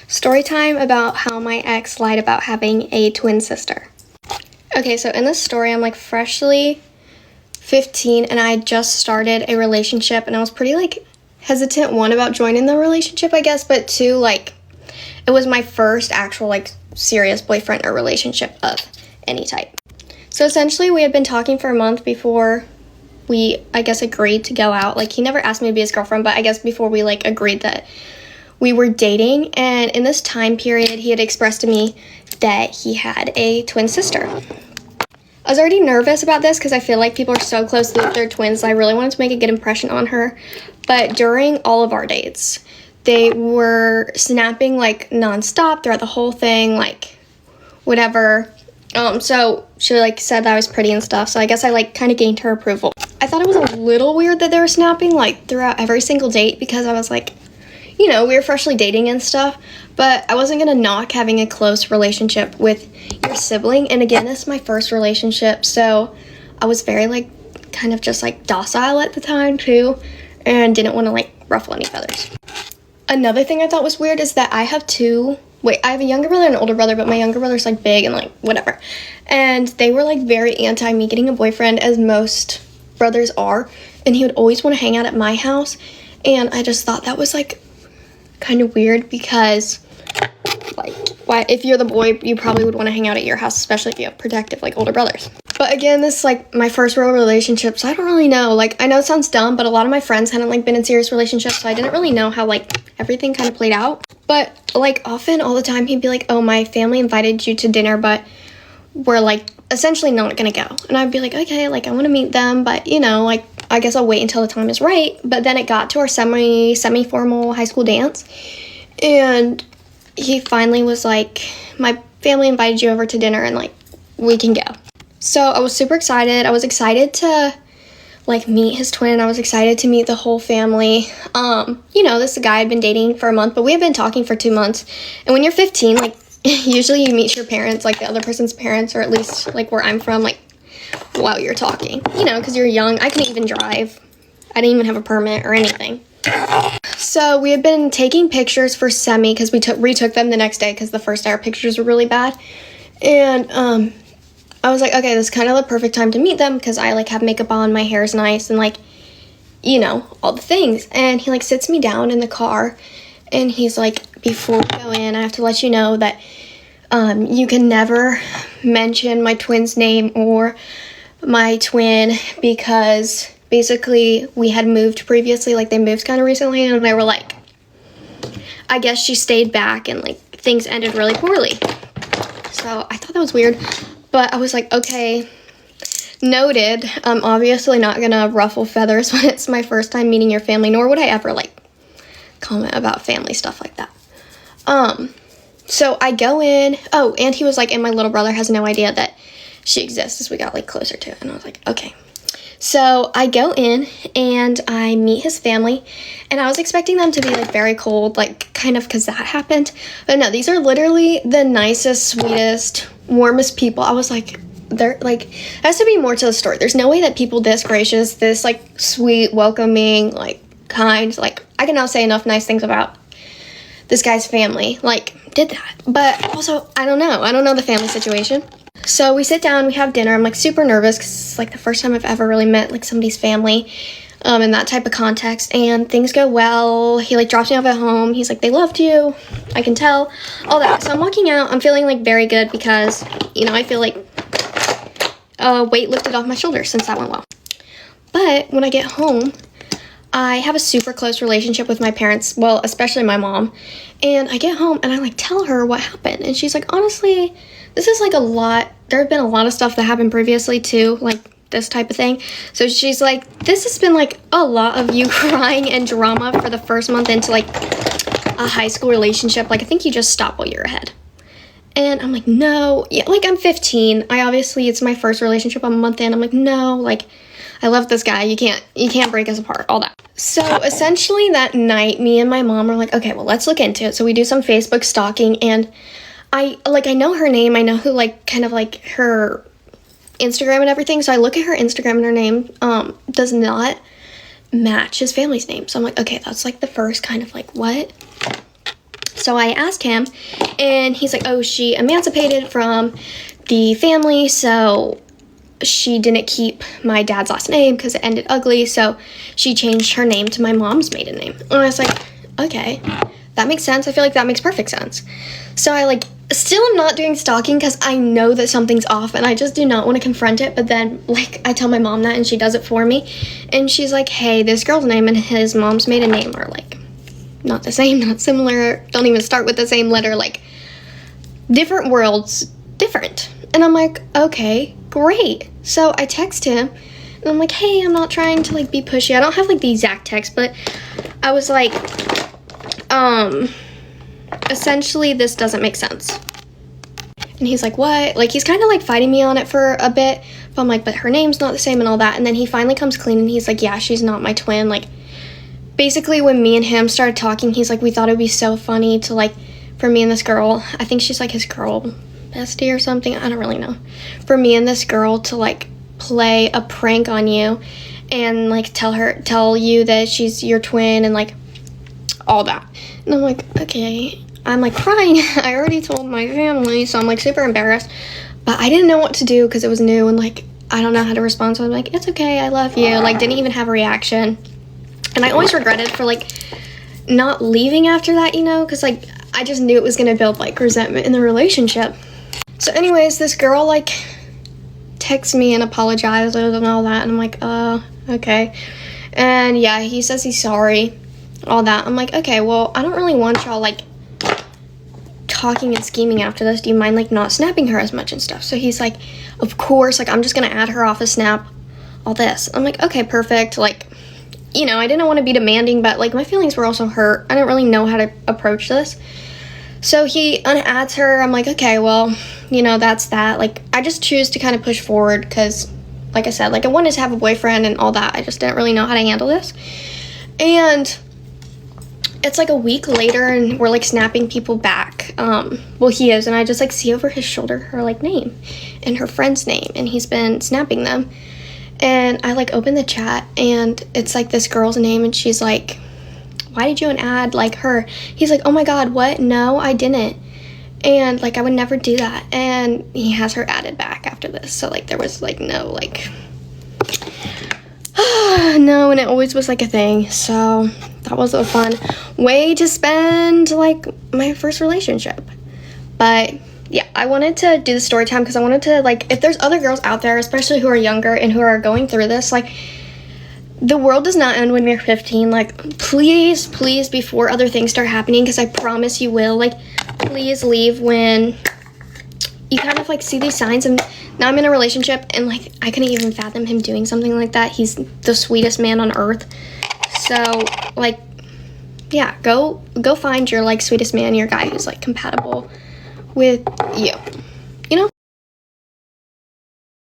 Story time about how my ex lied about having a twin sister. Okay, so in this story, I'm like freshly 15 and I just started a relationship and I was pretty like hesitant, one, about joining the relationship, I guess, but two, like it was my first actual like serious boyfriend or relationship of any type. So essentially we had been talking for a month before we, I guess, agreed to go out. Like he never asked me to be his girlfriend, but I guess before we like agreed that we were dating. And in this time period, he had expressed to me that he had a twin sister. I was already nervous about this because I feel like people are so close with their twins. I really wanted to make a good impression on her. But during all of our dates, they were snapping like nonstop throughout the whole thing, like whatever. So she like said that I was pretty and stuff. So I guess I like kind of gained her approval. I thought it was a little weird that they were snapping like throughout every single date because I was like, you know, we were freshly dating and stuff, but I wasn't going to knock having a close relationship with your sibling. And again, this is my first relationship, so I was very, like, kind of just, like, docile at the time, too, and didn't want to, like, ruffle any feathers. Another thing I thought was weird is that I have a younger brother and an older brother, but my younger brother's, like, big and, like, whatever. And they were, like, very anti me getting a boyfriend, as most brothers are, and he would always want to hang out at my house, and I just thought that was, like, kind of weird because, like, why, if you're the boy, you probably would want to hang out at your house, especially if you have protective, like, older brothers. But again, this is, like, my first real relationship, so I don't really know. Like, I know it sounds dumb, but a lot of my friends hadn't, like, been in serious relationships, so I didn't really know how, like, everything kind of played out. But, like, often, all the time, he'd be like, oh, my family invited you to dinner, but we're, like, essentially not gonna go. And I'd be like, okay, like, I want to meet them, but, you know, like, I guess I'll wait until the time is right. But then it got to our semi-formal high school dance, and he finally was like, my family invited you over to dinner and, like, we can go. So I was super excited. I was excited to, like, meet his twin. I was excited to meet the whole family. You know, this is a guy I'd been dating for a month, but we had been talking for 2 months. And when you're 15, like, usually you meet your parents, like, the other person's parents, or at least, like, where I'm from, like, while you're talking, you know, because you're young. I couldn't even drive. I didn't even have a permit or anything. So we had been taking pictures for semi because we retook them the next day because the first day our pictures were really bad. And I was like, okay, this is kind of the perfect time to meet them because I, like, have makeup on, my hair is nice, and, like, you know, all the things. And he, like, sits me down in the car, and he's like, before we go in, I have to let you know that you can never mention my twin's name or my twin because basically we had moved previously, like they moved kind of recently, and they were like, I guess she stayed back and like things ended really poorly. So I thought that was weird, but I was like, okay, noted. I'm obviously not gonna ruffle feathers when it's my first time meeting your family, nor would I ever like comment about family stuff like that. So I go in, oh, and he was like, and my little brother has no idea that she exists as we got like closer to it. And I was like, okay. So I go in and I meet his family, and I was expecting them to be like very cold, like kind of because that happened. But no, these are literally the nicest, sweetest, warmest people. I was like, they're like, there has to be more to the story. There's no way that people this gracious, this like sweet, welcoming, like kind, like I cannot say enough nice things about this guy's family, like, did that. But also, I don't know the family situation. So we sit down, we have dinner. I'm like super nervous because it's like the first time I've ever really met like somebody's family in that type of context, and things go well. He like drops me off at home. He's like, they loved you, I can tell, all that. So I'm walking out, I'm feeling like very good because, you know, I feel like weight lifted off my shoulders since that went well. But when I get home, I have a super close relationship with my parents, well, especially my mom, and I get home and I like tell her what happened, and she's like, honestly, this is like a lot, there have been a lot of stuff that happened previously too, like this type of thing. So she's like, this has been like a lot of you crying and drama for the first month into like a high school relationship, like I think you just stop while you're ahead. And I'm like, no, yeah, like I'm 15, it's my first relationship, I'm a month in, I'm like, no, like I love this guy, you can't break us apart, all that. So essentially that night, me and my mom are like, okay, well, let's look into it. So we do some Facebook stalking, and I know her name, I know who, like, kind of, like, her Instagram and everything, so I look at her Instagram, and her name does not match his family's name. So I'm like, okay, that's, like, the first kind of, like, what? So I asked him, and he's like, oh, she emancipated from the family, so she didn't keep my dad's last name because it ended ugly, so she changed her name to my mom's maiden name. And I was like, okay, that makes sense. I feel like that makes perfect sense. So I like still am not doing stalking because I know that something's off and I just do not want to confront it. But then like I tell my mom that and she does it for me, and she's like, hey, this girl's name and his mom's maiden name are like not the same, not similar, don't even start with the same letter, like different worlds, different. And I'm like, okay, great. So I text him and I'm like, hey, I'm not trying to like be pushy. I don't have like the exact text, but I was like, essentially this doesn't make sense. And he's like, what? Like he's kind of like fighting me on it for a bit, but I'm like, but her name's not the same and all that. And then he finally comes clean and he's like, yeah, she's not my twin. Like basically when me and him started talking, he's like, we thought it'd be so funny to like, for me and this girl, I think she's like his girl bestie or something, I don't really know, for me and this girl to like play a prank on you and like tell you that she's your twin and like all that. And I'm like, okay. I'm like crying. I already told my family, so I'm like super embarrassed, but I didn't know what to do because it was new and like I don't know how to respond. So I'm like, it's okay, I love you. Like didn't even have a reaction. And I always regretted for like not leaving after that, you know, because like I just knew it was gonna build like resentment in the relationship. So anyways, this girl like texts me and apologizes and all that, and I'm like, okay. And yeah, he says he's sorry, all that. I'm like, okay, well, I don't really want y'all like talking and scheming after this. Do you mind like not snapping her as much and stuff? So he's like, of course, like I'm just gonna add her off a snap, all this. I'm like, okay, perfect. Like, you know, I didn't want to be demanding, but like my feelings were also hurt. I didn't really know how to approach this. So he unadds her. I'm like, okay, well, you know, that's that. Like, I just choose to kind of push forward because, like I said, like I wanted to have a boyfriend and all that. I just didn't really know how to handle this. And it's like a week later and we're like snapping people back. Well, he is, and I just like see over his shoulder her like name and her friend's name, and he's been snapping them. And I like open the chat and it's like this girl's name, and she's like, why did you add like her? He's like, oh my god, what? No, I didn't. And like I would never do that. And he has her added back after this. So like there was like no like no, and it always was like a thing. So that was a fun way to spend like my first relationship. But yeah, I wanted to do the story time because I wanted to like, if there's other girls out there, especially who are younger and who are going through this, like the world does not end when you're 15. Like, please, please, before other things start happening, because I promise you will, like, please leave when you kind of, like, see these signs. And now I'm in a relationship, and, like, I couldn't even fathom him doing something like that. He's the sweetest man on earth. So, like, yeah, go find your, like, sweetest man, your guy who's, like, compatible with you.